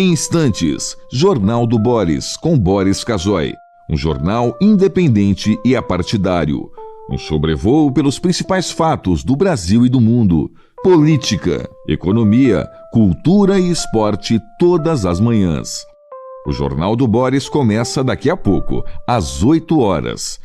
Em instantes, Jornal do Boris, com Boris Casoy. Um jornal independente e apartidário. Um sobrevoo pelos principais fatos do Brasil e do mundo. Política, economia, cultura e esporte todas as manhãs. O Jornal do Boris começa daqui a pouco, às 8 horas.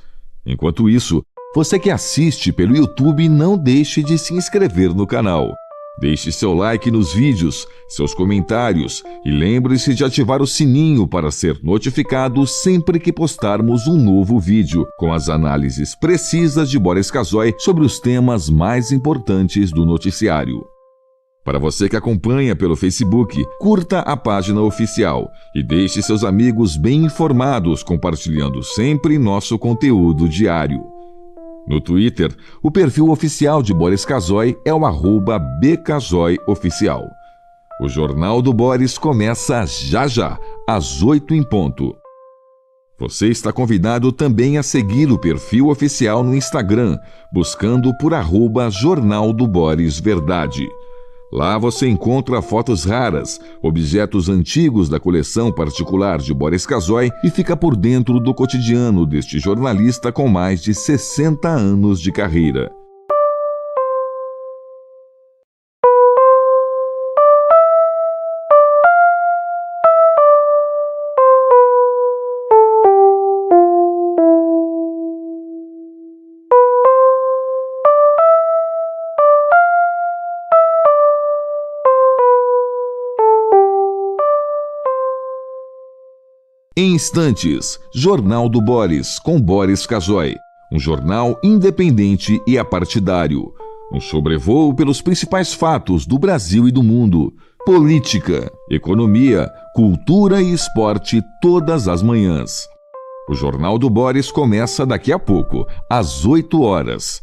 Enquanto isso, você que assiste pelo YouTube, não deixe de se inscrever no canal. Deixe seu like nos vídeos, seus comentários e lembre-se de ativar o sininho para ser notificado sempre que postarmos um novo vídeo, com as análises precisas de Boris Casoy sobre os temas mais importantes do noticiário. Para você que acompanha pelo Facebook, curta a página oficial e deixe seus amigos bem informados, compartilhando sempre nosso conteúdo diário. No Twitter, o perfil oficial de Boris Casoy é o @bcasoyoficial. O Jornal do Boris começa já, às 8 em ponto. Você está convidado também a seguir o perfil oficial no Instagram, buscando por @Jornal do Boris Verdade. Lá você encontra fotos raras, objetos antigos da coleção particular de Boris Casoy e fica por dentro do cotidiano deste jornalista com mais de 60 anos de carreira. Em instantes, Jornal do Boris, com Boris Casoy. Um jornal independente e apartidário. Um sobrevoo pelos principais fatos do Brasil e do mundo. Política, economia, cultura e esporte todas as manhãs. O Jornal do Boris começa daqui a pouco, às 8 horas.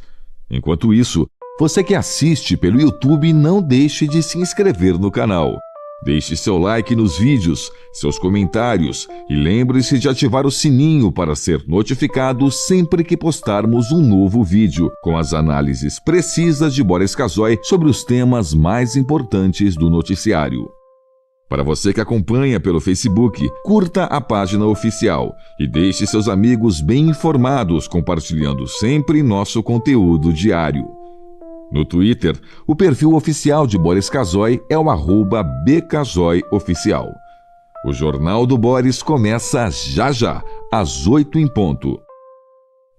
Enquanto isso, você que assiste pelo YouTube, não deixe de se inscrever no canal. Deixe seu like nos vídeos, seus comentários e lembre-se de ativar o sininho para ser notificado sempre que postarmos um novo vídeo, com as análises precisas de Boris Casoy sobre os temas mais importantes do noticiário. Para você que acompanha pelo Facebook, curta a página oficial e deixe seus amigos bem informados, compartilhando sempre nosso conteúdo diário. No Twitter, o perfil oficial de Boris Casoy é o @bcasoyoficial. O Jornal do Boris começa já, às 8 em ponto.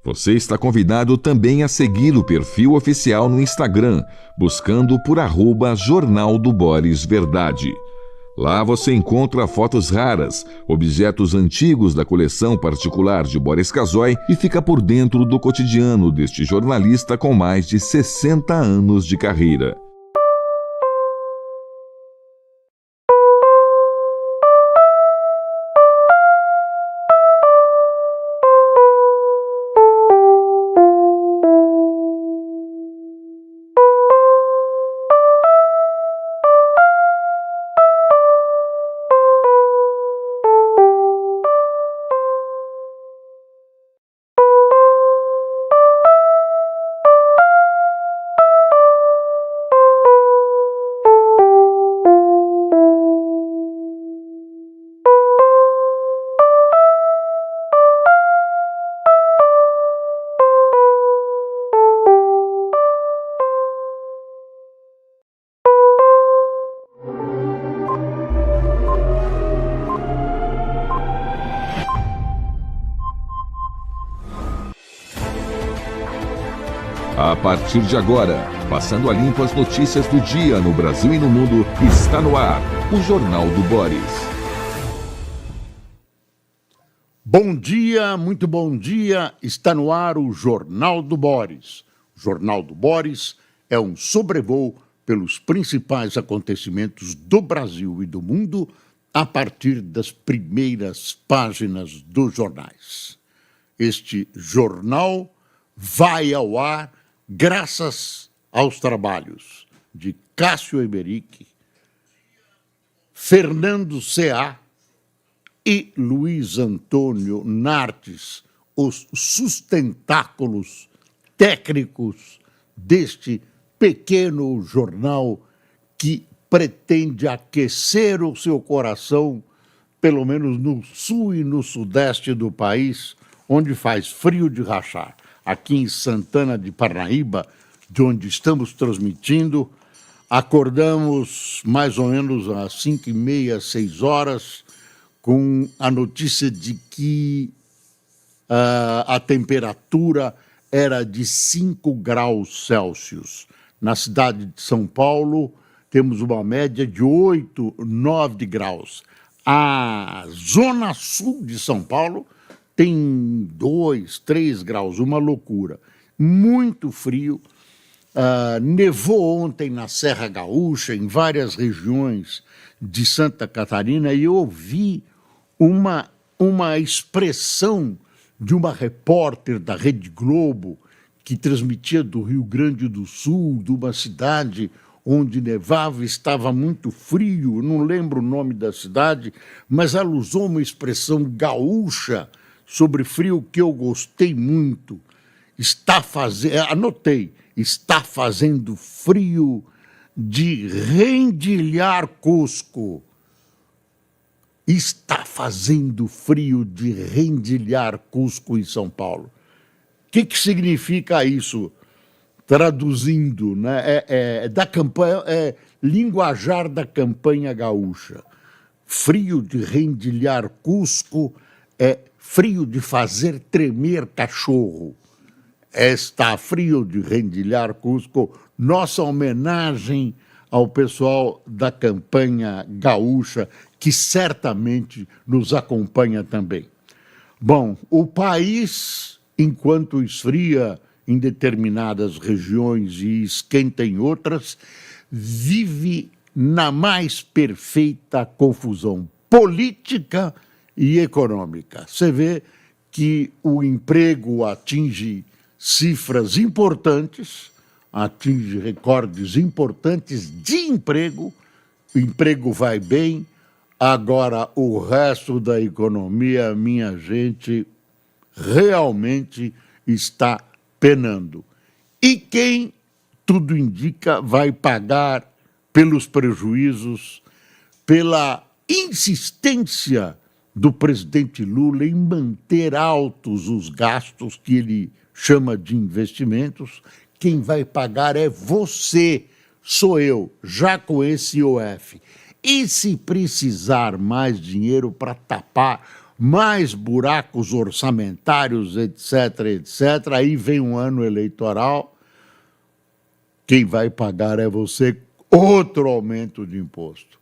Você está convidado também a seguir o perfil oficial no Instagram, buscando por @Jornal do Boris Verdade. Lá você encontra fotos raras, objetos antigos da coleção particular de Boris Casoy e fica por dentro do cotidiano deste jornalista com mais de 60 anos de carreira. A partir de agora, passando a limpo as notícias do dia no Brasil e no mundo, está no ar o Jornal do Boris. Bom dia, muito bom dia. Está no ar o Jornal do Boris. O Jornal do Boris é um sobrevoo pelos principais acontecimentos do Brasil e do mundo a partir das primeiras páginas dos jornais. Este jornal vai ao ar graças aos trabalhos de Cássio Emerick, Fernando C.A. e Luiz Antônio Nartes, os sustentáculos técnicos deste pequeno jornal que pretende aquecer o seu coração, pelo menos no sul e no sudeste do país, onde faz frio de rachar. Aqui em Santana de Parnaíba, de onde estamos transmitindo, acordamos mais ou menos às 5h30, 6 horas, com a notícia de que a temperatura era de 5 graus Celsius. Na cidade de São Paulo, temos uma média de 8, 9 graus. A zona sul de São Paulo tem 2, 3 graus, uma loucura. Muito frio. Nevou ontem na Serra Gaúcha, em várias regiões de Santa Catarina, e eu ouvi uma expressão de uma repórter da Rede Globo que transmitia do Rio Grande do Sul, de uma cidade onde nevava, estava muito frio, não lembro o nome da cidade, mas ela usou uma expressão gaúcha sobre frio que eu gostei muito. Anotei, está fazendo frio de rendilhar Cusco. Está fazendo frio de rendilhar Cusco em São Paulo. O que significa isso? Traduzindo, né? Da campanha, linguajar da campanha gaúcha. Frio de rendilhar Cusco é frio de fazer tremer cachorro. Está frio de rendilhar Cusco, nossa homenagem ao pessoal da campanha gaúcha, que certamente nos acompanha também. Bom, o país, enquanto esfria em determinadas regiões e esquenta em outras, vive na mais perfeita confusão política e econômica. Você vê que o emprego atinge cifras importantes, atinge recordes importantes de emprego, o emprego vai bem, agora o resto da economia, minha gente, realmente está penando. E quem, tudo indica, vai pagar pelos prejuízos, pela insistência do presidente Lula em manter altos os gastos que ele chama de investimentos, quem vai pagar é você, sou eu, já com esse IOF. E se precisar mais dinheiro para tapar mais buracos orçamentários, etc., etc., aí vem um ano eleitoral, quem vai pagar é você, outro aumento de imposto.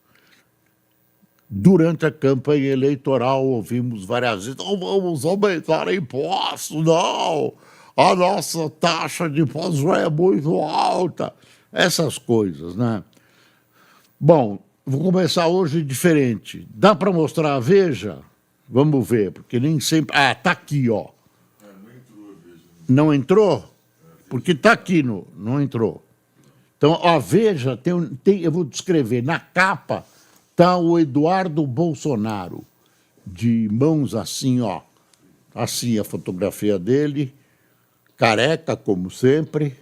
Durante a campanha eleitoral, ouvimos várias vezes, não vamos aumentar impostos, não, a nossa taxa de impostos é muito alta, essas coisas, né? Bom, vou começar hoje diferente. Dá para mostrar a Veja? Vamos ver, porque nem sempre... Ah, está aqui, ó. Não entrou a Veja. Não entrou? Porque está aqui, não entrou. Então, a Veja, eu vou descrever, na capa está o Eduardo Bolsonaro, de mãos assim, ó. Assim a fotografia dele, careca, como sempre,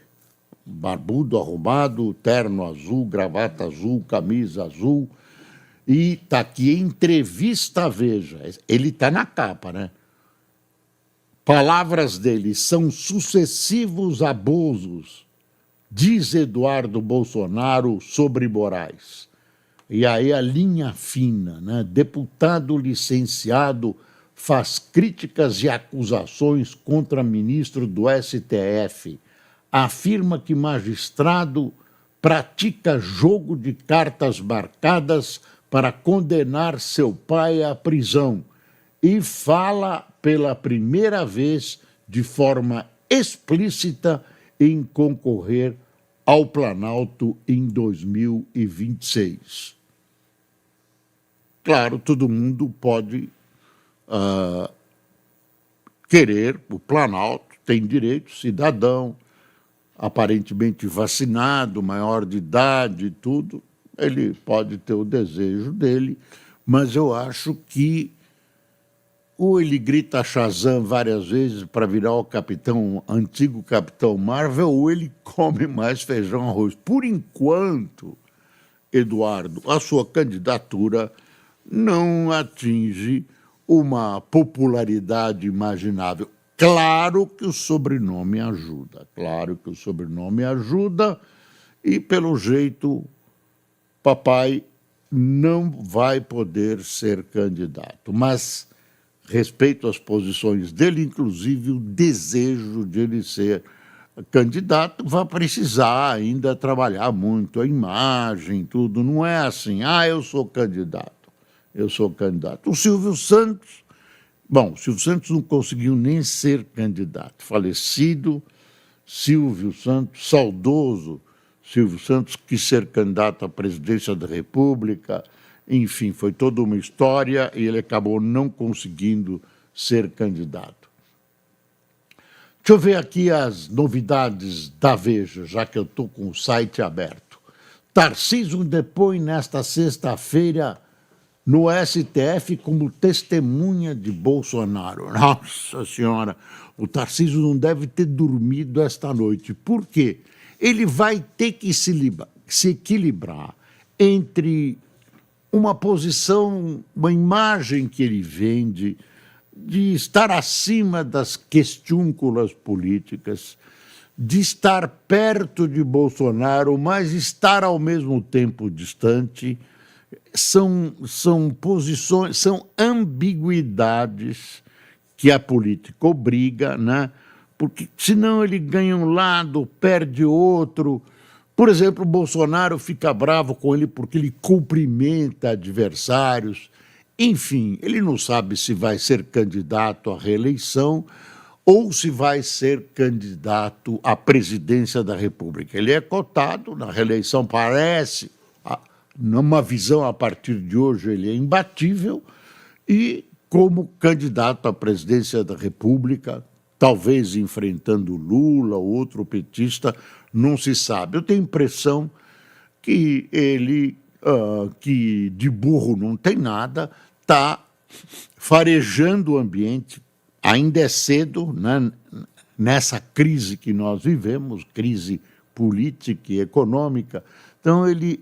barbudo, arrumado, terno azul, gravata azul, camisa azul. E está aqui, entrevista à Veja. Ele está na capa, né? Palavras dele: são sucessivos abusos, diz Eduardo Bolsonaro sobre Moraes. E aí a linha fina, né? Deputado licenciado faz críticas e acusações contra ministro do STF. Afirma que magistrado pratica jogo de cartas marcadas para condenar seu pai à prisão e fala pela primeira vez de forma explícita em concorrer ao Planalto em 2026. Claro, todo mundo pode querer o Planalto, tem direito, cidadão, aparentemente vacinado, maior de idade e tudo, ele pode ter o desejo dele, mas eu acho que ou ele grita Shazam várias vezes para virar o antigo Capitão Marvel, ou ele come mais feijão e arroz. Por enquanto, Eduardo, a sua candidatura não atinge uma popularidade imaginável. Claro que o sobrenome ajuda, e pelo jeito, papai não vai poder ser candidato, mas respeito às posições dele, inclusive o desejo de ele ser candidato, vai precisar ainda trabalhar muito a imagem, tudo. Não é assim, eu sou candidato. O Silvio Santos, o Silvio Santos não conseguiu nem ser candidato. Falecido Silvio Santos, saudoso Silvio Santos, quis ser candidato à presidência da República. Enfim, foi toda uma história e ele acabou não conseguindo ser candidato. Deixa eu ver aqui as novidades da Veja, já que eu estou com o site aberto. Tarcísio depõe nesta sexta-feira no STF como testemunha de Bolsonaro. Nossa Senhora, o Tarcísio não deve ter dormido esta noite. Por quê? Ele vai ter que se equilibrar entre uma posição, uma imagem que ele vende de estar acima das questiúnculas políticas, de estar perto de Bolsonaro, mas estar ao mesmo tempo distante. São posições, são ambiguidades que a política obriga, né? Porque senão ele ganha um lado, perde outro. Por exemplo, o Bolsonaro fica bravo com ele porque ele cumprimenta adversários. Enfim, ele não sabe se vai ser candidato à reeleição ou se vai ser candidato à presidência da República. Ele é cotado na reeleição, parece, numa visão a partir de hoje, ele é imbatível, e como candidato à presidência da República, talvez enfrentando Lula ou outro petista, não se sabe. Eu tenho a impressão que ele, que de burro não tem nada, está farejando o ambiente. Ainda é cedo, né, nessa crise que nós vivemos, crise política e econômica. Então, ele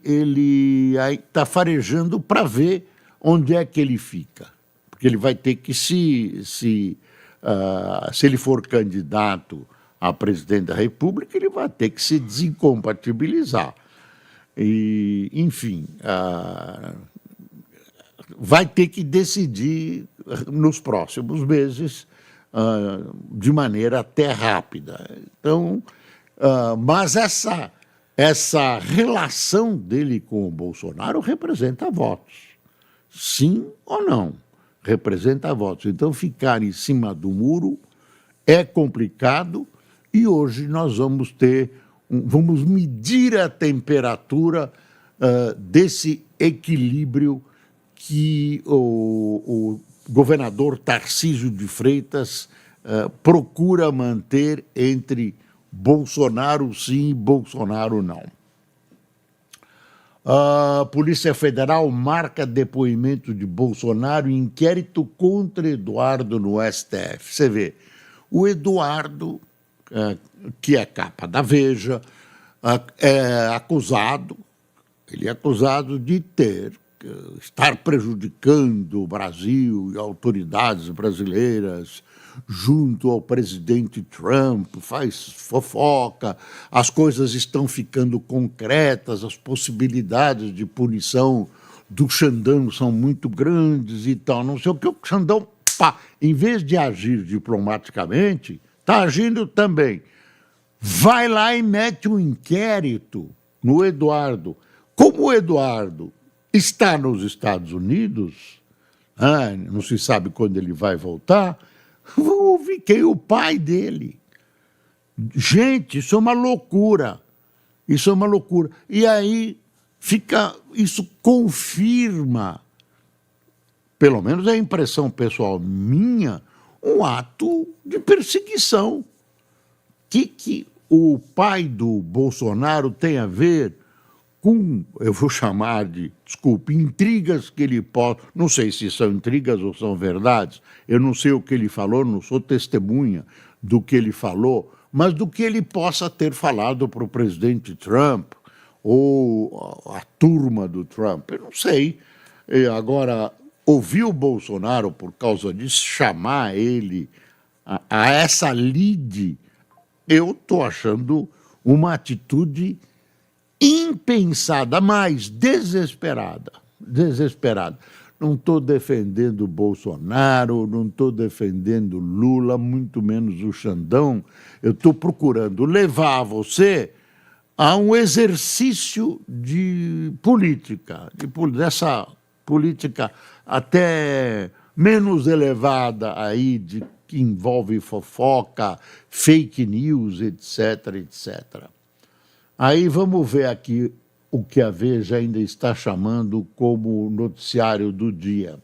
está farejando para ver onde é que ele fica. Porque ele vai ter que, se ele for candidato a presidente da República, ele vai ter que se desincompatibilizar. E, enfim, vai ter que decidir nos próximos meses de maneira até rápida. Então, mas essa relação dele com o Bolsonaro representa votos. Sim ou não? Representa votos. Então, ficar em cima do muro é complicado e hoje nós vamos vamos medir a temperatura desse equilíbrio que o governador Tarcísio de Freitas procura manter entre Bolsonaro sim e Bolsonaro não. A Polícia Federal marca depoimento de Bolsonaro em inquérito contra Eduardo no STF. Você vê, o Eduardo, que é capa da Veja, é acusado, ele é acusado de estar prejudicando o Brasil e autoridades brasileiras junto ao presidente Trump, faz fofoca, as coisas estão ficando concretas, as possibilidades de punição do Xandão são muito grandes e tal, não sei o que. O Xandão, em vez de agir diplomaticamente, está agindo também. Vai lá e mete um inquérito no Eduardo. Como o Eduardo está nos Estados Unidos, não se sabe quando ele vai voltar, vão ouvir quem? O pai dele. Gente, isso é uma loucura. Isso é uma loucura. E aí isso confirma, pelo menos é a impressão pessoal minha, um ato de perseguição. O que o pai do Bolsonaro tem a ver com, eu vou chamar de, intrigas que ele pode, não sei se são intrigas ou são verdades, eu não sei o que ele falou, não sou testemunha do que ele falou, mas do que ele possa ter falado para o presidente Trump, ou a turma do Trump, eu não sei. E agora, ouvir o Bolsonaro, por causa disso, chamar ele a essa lide, eu estou achando uma atitude impensada, mas desesperada. Desesperada. Não estou defendendo o Bolsonaro, não estou defendendo Lula, muito menos o Xandão. Eu estou procurando levar você a um exercício de política, dessa política até menos elevada aí, que envolve fofoca, fake news, etc, etc. Aí vamos ver aqui o que a Veja ainda está chamando como noticiário do dia.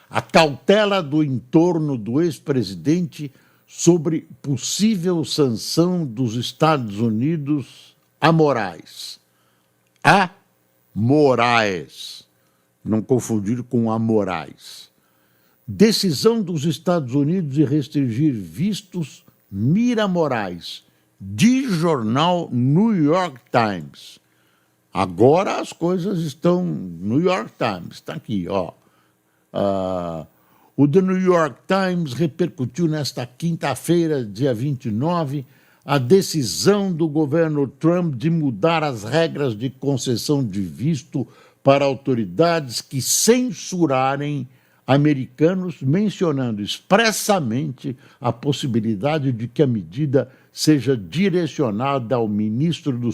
A cautela do entorno do ex-presidente sobre possível sanção dos Estados Unidos a Moraes. A Moraes. Não confundir com a Moraes. Decisão dos Estados Unidos de restringir vistos mira Moraes, de jornal New York Times. Agora as coisas estão... New York Times, está aqui, ó. O The New York Times repercutiu nesta quinta-feira, dia 29, a decisão do governo Trump de mudar as regras de concessão de visto para autoridades que censurarem americanos, mencionando expressamente a possibilidade de que a medida seja direcionada ao ministro do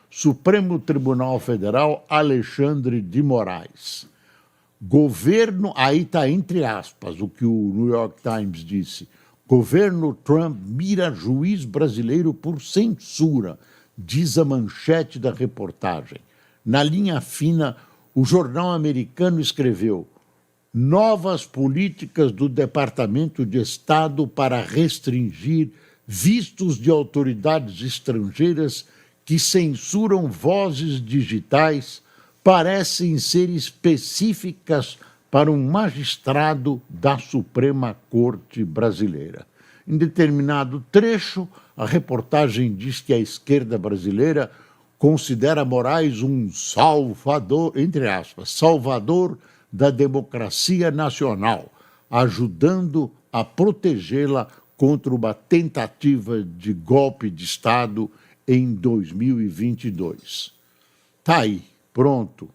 Supremo Tribunal Federal, Alexandre de Moraes. Governo, aí está entre aspas o que o New York Times disse, governo Trump mira juiz brasileiro por censura, diz a manchete da reportagem. Na linha fina, o jornal americano escreveu: novas políticas do Departamento de Estado para restringir vistos de autoridades estrangeiras que censuram vozes digitais parecem ser específicas para um magistrado da Suprema Corte Brasileira. Em determinado trecho, a reportagem diz que a esquerda brasileira considera Moraes um salvador, entre aspas, salvador da democracia nacional, ajudando a protegê-la contra uma tentativa de golpe de Estado em 2022. Está aí, pronto.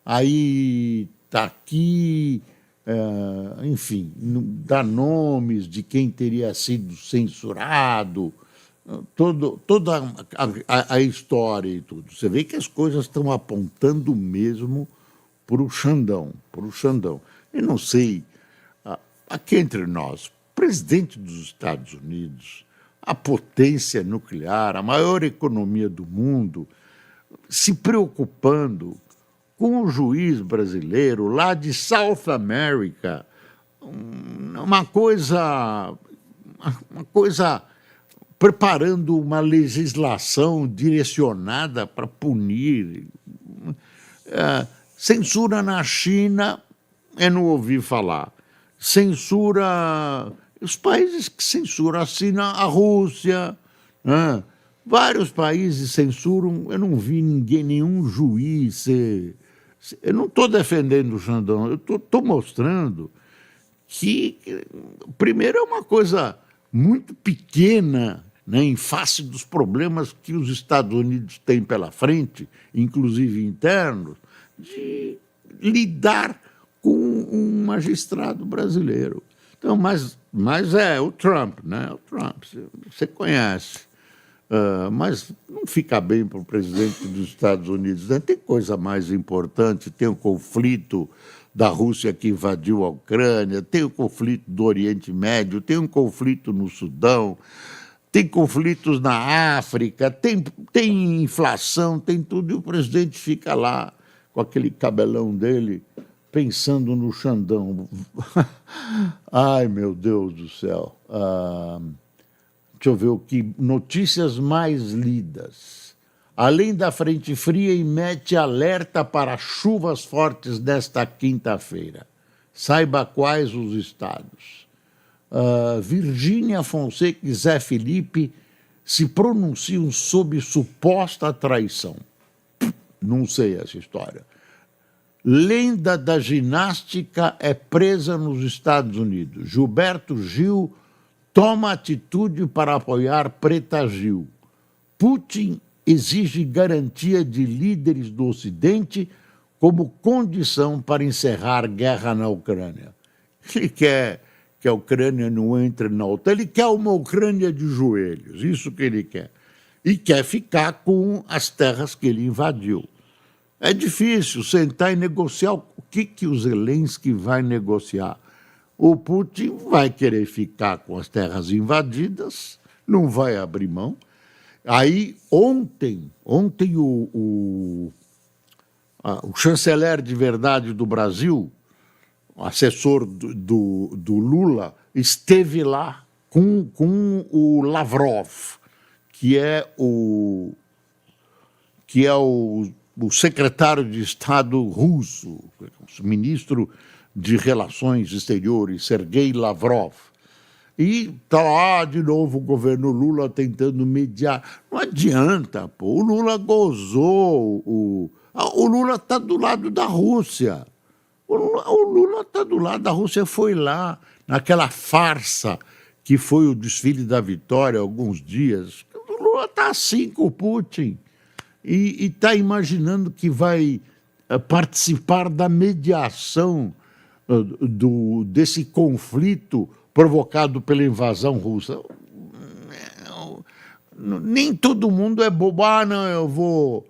Aí está aqui, enfim, dá nomes de quem teria sido censurado, toda a história e tudo. Você vê que as coisas estão apontando mesmo para o Xandão, Eu não sei, aqui entre nós, presidente dos Estados Unidos, a potência nuclear, a maior economia do mundo, se preocupando com o juiz brasileiro lá de South America, uma coisa preparando uma legislação direcionada para punir. Censura na China, eu não ouvi falar. Censura... Os países que censuram, assina a Rússia, né? Vários países censuram, eu não vi nenhum juiz eu não estou defendendo o Xandão, eu estou mostrando que, primeiro, é uma coisa muito pequena, né, em face dos problemas que os Estados Unidos têm pela frente, inclusive internos, de lidar com um magistrado brasileiro. Então, mas é o Trump, né? O Trump, você conhece. Mas não fica bem para o presidente dos Estados Unidos, né? Tem coisa mais importante, tem o conflito da Rússia que invadiu a Ucrânia, tem o conflito do Oriente Médio, tem um conflito no Sudão, tem conflitos na África, tem inflação, tem tudo, e o presidente fica lá com aquele cabelão dele, pensando no Xandão. Ai, meu Deus do céu. Deixa eu ver o que... Notícias mais lidas. Além da frente fria, emite alerta para chuvas fortes desta quinta-feira. Saiba quais os estados. Virgínia, Fonseca e Zé Felipe se pronunciam sob suposta traição. Não sei essa história. Lenda da ginástica é presa nos Estados Unidos. Gilberto Gil toma atitude para apoiar Preta Gil. Putin exige garantia de líderes do Ocidente como condição para encerrar guerra na Ucrânia. Ele quer que a Ucrânia não entre na OTAN, ele quer uma Ucrânia de joelhos, isso que ele quer. E quer ficar com as terras que ele invadiu. É difícil sentar e negociar. O que o Zelensky vai negociar? O Putin vai querer ficar com as terras invadidas, não vai abrir mão. Aí, ontem o chanceler de verdade do Brasil, assessor do Lula, esteve lá com o Lavrov, que é o secretário de Estado russo, o ministro de Relações Exteriores, Sergei Lavrov. E está lá de novo o governo Lula tentando mediar. Não adianta, pô. O Lula gozou. O Lula está do lado da Rússia. O Lula está do lado da Rússia. Foi lá, naquela farsa que foi o desfile da vitória há alguns dias. O Lula está assim com o Putin. E está imaginando que vai participar da mediação desse conflito provocado pela invasão russa. Nem todo mundo é bobo. Ah, não, eu vou...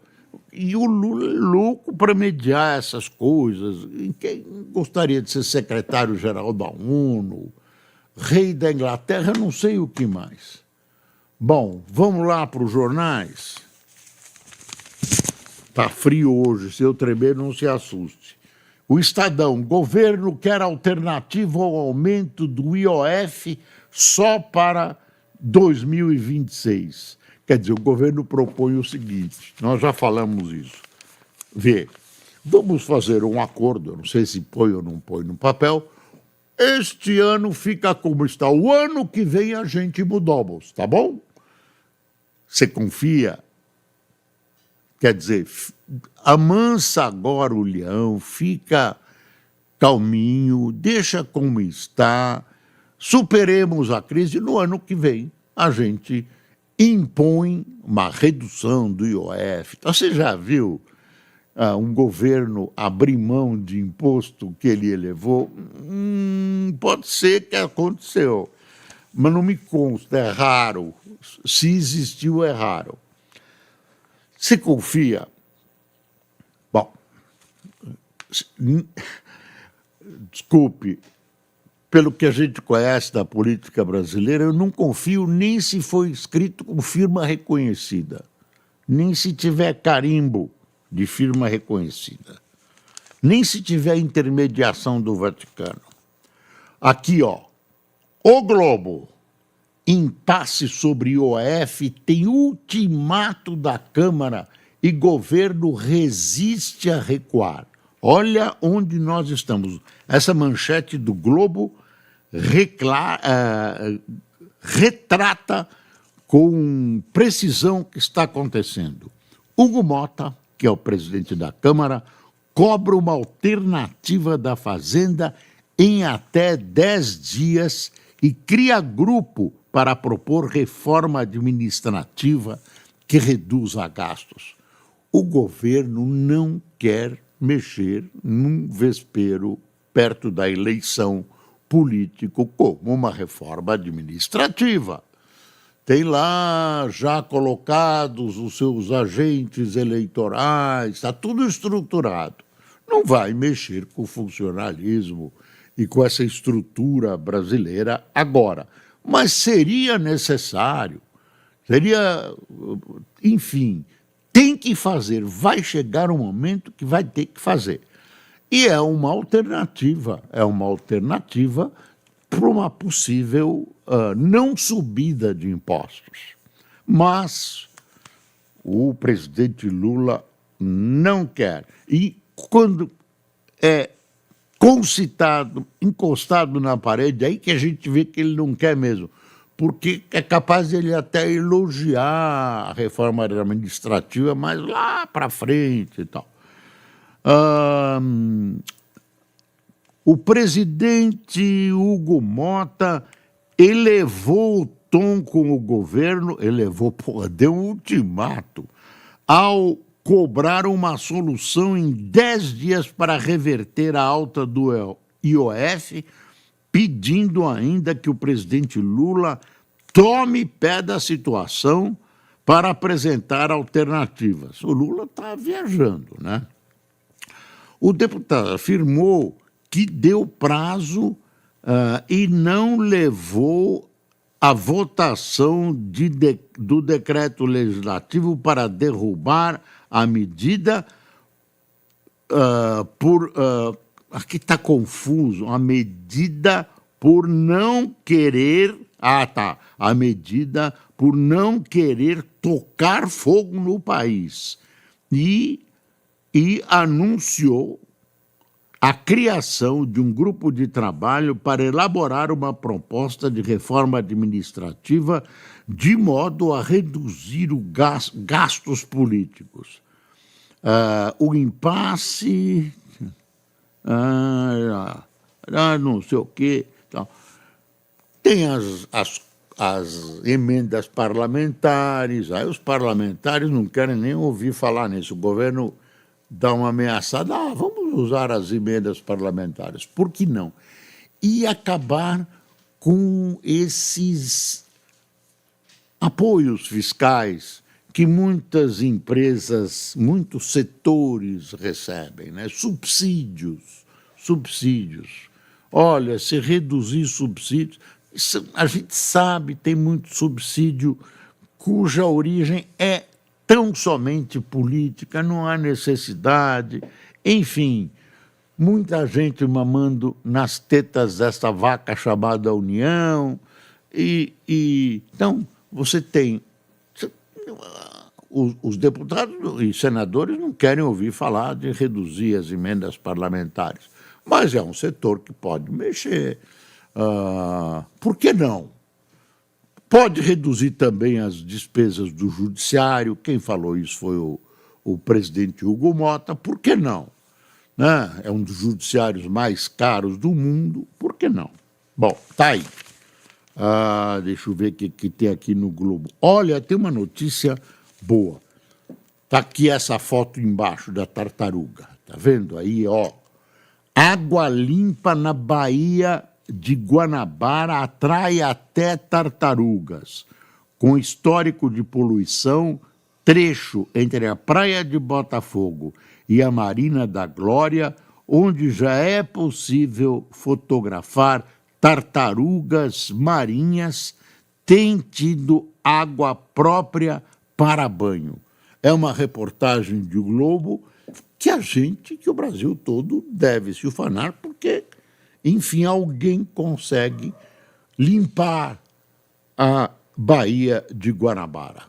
E o Lula é louco para mediar essas coisas. Quem gostaria de ser secretário-geral da ONU, rei da Inglaterra, não sei o que mais. Bom, vamos lá para os jornais. Está frio hoje, se eu tremer, não se assuste. O Estadão, governo quer alternativa ao aumento do IOF só para 2026. Quer dizer, o governo propõe o seguinte, nós já falamos isso. Vê, vamos fazer um acordo, eu não sei se põe ou não põe no papel, este ano fica como está, o ano que vem a gente mudamos, tá bom? Você confia? Quer dizer, amansa agora o leão, fica calminho, deixa como está, superemos a crise, no ano que vem a gente impõe uma redução do IOF. Então, você já viu um governo abrir mão de imposto que ele elevou? Pode ser que aconteceu, mas não me consta, é raro. Se existiu, é raro. Você confia? Bom, desculpe, pelo que a gente conhece da política brasileira, eu não confio nem se foi escrito com firma reconhecida, nem se tiver carimbo de firma reconhecida, nem se tiver intermediação do Vaticano. Aqui, ó, O Globo. Impasse sobre IOF tem ultimato da Câmara e governo resiste a recuar. Olha onde nós estamos. Essa manchete do Globo retrata com precisão o que está acontecendo. Hugo Mota, que é o presidente da Câmara, cobra uma alternativa da Fazenda em até 10 dias e cria grupo para propor reforma administrativa que reduza gastos. O governo não quer mexer num vespeiro perto da eleição político como uma reforma administrativa. Tem lá já colocados os seus agentes eleitorais, está tudo estruturado. Não vai mexer com o funcionalismo e com essa estrutura brasileira agora. Mas seria necessário, enfim, tem que fazer, vai chegar um momento que vai ter que fazer. E é uma alternativa para uma possível não subida de impostos. Mas o presidente Lula não quer. E quando é concitado, encostado na parede, aí que a gente vê que ele não quer mesmo. porque é capaz de ele até elogiar a reforma administrativa, mas lá para frente e tal. O presidente Hugo Motta elevou o tom com o governo, deu um ultimato, ao cobrar uma solução em 10 dias para reverter a alta do IOF, pedindo ainda que o presidente Lula tome pé da situação para apresentar alternativas. O Lula está viajando, né? O deputado afirmou que deu prazo e não levou a votação do decreto legislativo para derrubar a medida aqui está confuso, a medida por não querer... a medida por não querer tocar fogo no país. E anunciou a criação de um grupo de trabalho para elaborar uma proposta de reforma administrativa de modo a reduzir os gastos políticos. O impasse, não sei o quê. Então, tem as emendas parlamentares, aí os parlamentares não querem nem ouvir falar nisso. O governo dá uma ameaçada, vamos usar as emendas parlamentares. Por que não? E acabar com esses apoios fiscais que muitas empresas, muitos setores recebem, né? Subsídios. Olha, se reduzir subsídios, a gente sabe, tem muito subsídio cuja origem é tão somente política, não há necessidade, enfim, muita gente mamando nas tetas dessa vaca chamada União, então você tem... Os deputados e senadores não querem ouvir falar de reduzir as emendas parlamentares, mas é um setor que pode mexer. Por que não? Pode reduzir também as despesas do judiciário. Quem falou isso foi o presidente Hugo Motta. Por que não? Né? É um dos judiciários mais caros do mundo. Por que não? Bom, tá aí. Deixa eu ver o que tem aqui no Globo. Olha, tem uma notícia boa. Tá aqui essa foto embaixo da tartaruga. Tá vendo aí, ó? Água limpa na Baía de Guanabara atrai até tartarugas. Com histórico de poluição, trecho entre a Praia de Botafogo e a Marina da Glória, onde já é possível fotografar tartarugas marinhas, tem tido água própria para banho. É uma reportagem de Globo que o Brasil todo deve se ufanar, porque, enfim, alguém consegue limpar a Baía de Guanabara.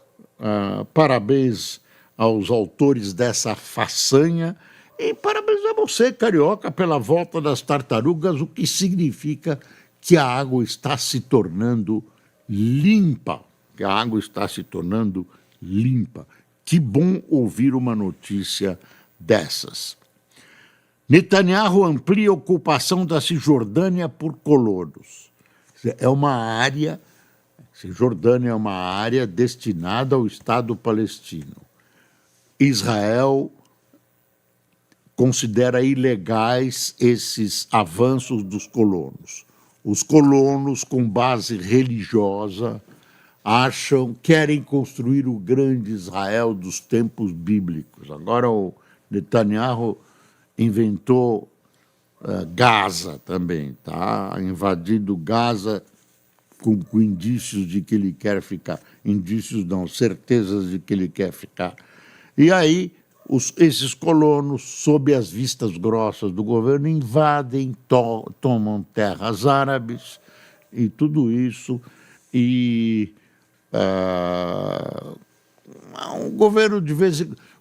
Parabéns aos autores dessa façanha e parabéns a você, carioca, pela volta das tartarugas, o que significa que a água está se tornando limpa. Que bom ouvir uma notícia dessas. Netanyahu amplia a ocupação da Cisjordânia por colonos. Cisjordânia é uma área destinada ao Estado palestino. Israel considera ilegais esses avanços dos colonos. Os colonos, com base religiosa, querem construir o grande Israel dos tempos bíblicos. Agora o Netanyahu inventou Gaza também, tá? Invadindo Gaza com indícios de que ele quer ficar. Indícios não, certezas de que ele quer ficar. E aí esses colonos, sob as vistas grossas do governo, invadem, tomam terras árabes e tudo isso. E o governo,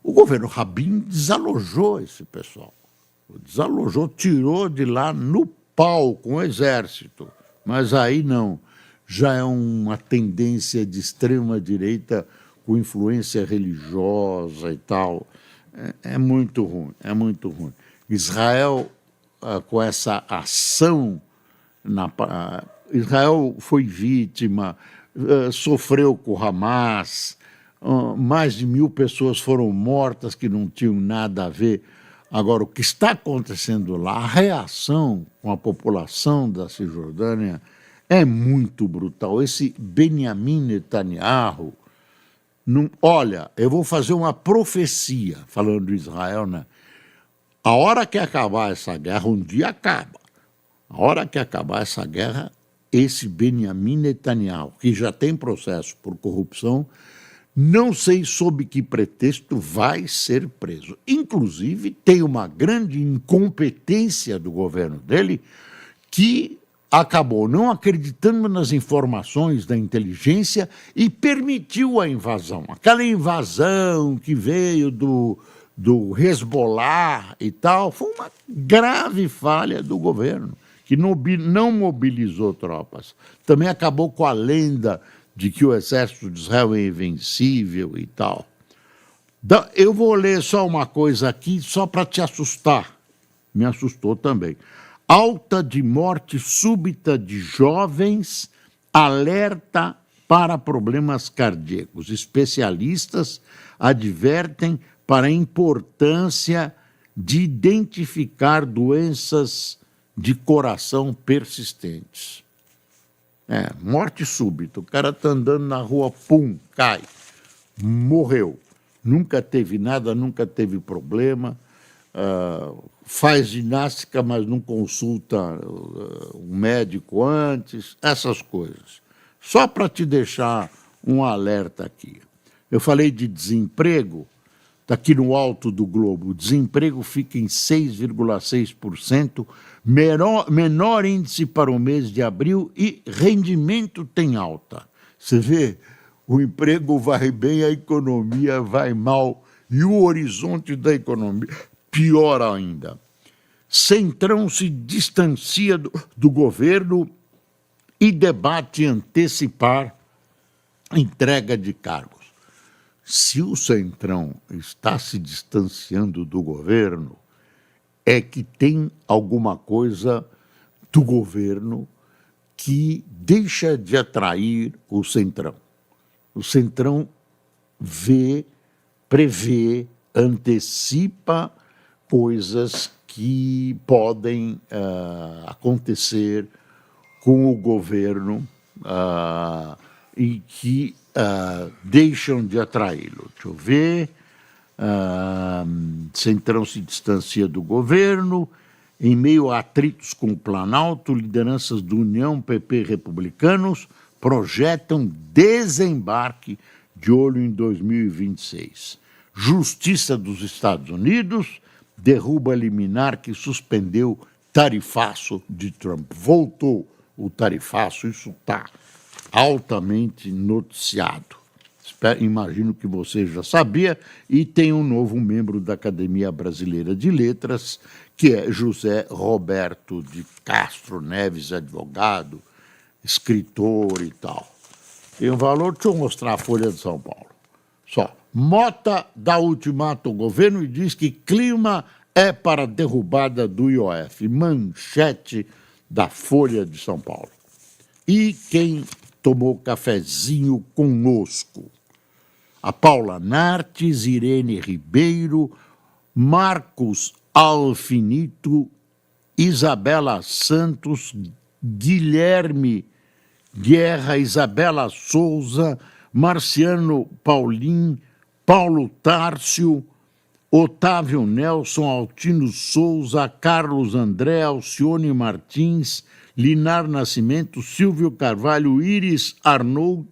o governo Rabin desalojou esse pessoal. Tirou de lá no pau com o exército. Mas aí não. já é uma tendência de extrema-direita com influência religiosa e tal. É muito ruim, é muito ruim. Israel, com essa ação, Israel foi vítima, sofreu com o Hamas, mais de 1.000 pessoas foram mortas que não tinham nada a ver. Agora, o que está acontecendo lá, a reação com a população da Cisjordânia é muito brutal. Esse Benjamin Netanyahu, olha, eu vou fazer uma profecia, falando de Israel, né? A hora que acabar essa guerra, um dia acaba. A hora que acabar essa guerra, esse Benjamin Netanyahu, que já tem processo por corrupção, não sei sob que pretexto vai ser preso. Inclusive, tem uma grande incompetência do governo dele que acabou não acreditando nas informações da inteligência e permitiu a invasão. Aquela invasão que veio do Hezbollah e tal, foi uma grave falha do governo, que não mobilizou tropas. Também acabou com a lenda de que o exército de Israel é invencível e tal. Eu vou ler só uma coisa aqui, só para te assustar. Me assustou também. Alta de morte súbita de jovens alerta para problemas cardíacos. Especialistas advertem para a importância de identificar doenças de coração persistentes. Morte súbita. O cara está andando na rua, pum, cai. Morreu. Nunca teve nada, nunca teve problema. Faz ginástica, mas não consulta um médico antes. Essas coisas. Só para te deixar um alerta aqui. Eu falei de desemprego. Está aqui no alto do globo. O desemprego fica em 6,6%, menor índice para o mês de abril e rendimento tem alta. Você vê, o emprego vai bem, a economia vai mal e o horizonte da economia pior ainda. Centrão se distancia do governo e debate antecipar entrega de cargos. Se o Centrão está se distanciando do governo, é que tem alguma coisa do governo que deixa de atrair o Centrão. O Centrão prevê, antecipa coisas que podem acontecer com o governo e que deixam de atraí-lo. Deixa eu ver. Centrão se distancia do governo. Em meio a atritos com o Planalto, lideranças do União, PP e republicanos projetam desembarque de olho em 2026. Justiça dos Estados Unidos derruba liminar que suspendeu tarifaço de Trump. Voltou o tarifaço, isso está altamente noticiado. Imagino que você já sabia, e tem um novo membro da Academia Brasileira de Letras, que é José Roberto de Castro Neves, advogado, escritor e tal. Tem um valor, deixa eu mostrar a Folha de São Paulo. Só. Mota dá ultimato ao governo e diz que clima é para a derrubada do IOF. Manchete da Folha de São Paulo. E quem tomou cafezinho conosco? A Paula Nartes, Irene Ribeiro, Marcos Alfinito, Isabela Santos, Guilherme Guerra, Isabela Souza, Marciano Paulim, Paulo Tárcio, Otávio Nelson, Altino Souza, Carlos André, Alcione Martins, Linar Nascimento, Silvio Carvalho, Iris Arnold,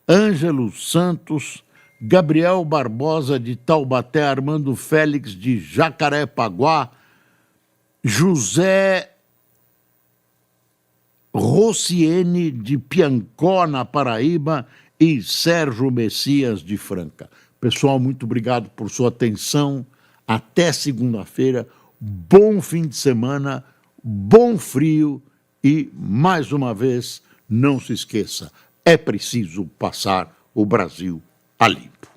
Ângelo Santos, Gabriel Barbosa de Taubaté, Armando Félix de Jacarepaguá, José Rociene de Piancó, na Paraíba, e Sérgio Messias de Franca. Pessoal, muito obrigado por sua atenção. Até segunda-feira. Bom fim de semana, bom frio e, mais uma vez, não se esqueça, é preciso passar o Brasil a limpo.